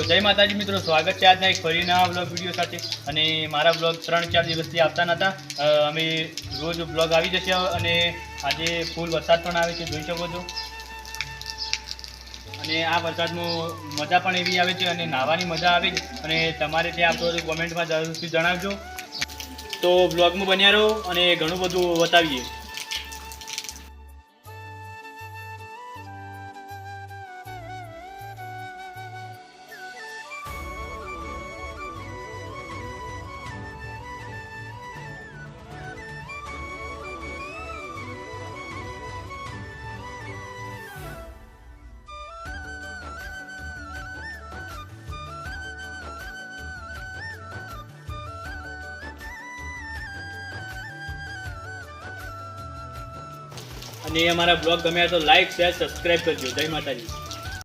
જય માતાજી મિત્રો, સ્વાગત છે આજના એક ફરી નવા બ્લોગ વિડીયો સાથે. અને મારા બ્લોગ 3-4 દિવસથી આવતા નહોતા. અમે રોજ બ્લોગ આવી જશે અને આજે ફૂલ વરસાદ પણ આવે છે, જોઈ શકો છો. અને આ વરસાદમાં મજા પણ એવી આવે છે અને નાહવાની મજા આવે છે. અને તમારે ત્યાં આવતો હોય તો કોમેન્ટમાં જરૂરથી જણાવજો. તો બ્લોગમાં બન્યા રહો અને ઘણું બધું બતાવીએ. અને અમારા બ્લોગ ગમ્યા તો લાઈક, શેર, સબસ્ક્રાઈબ કરજો. જય માતાજી.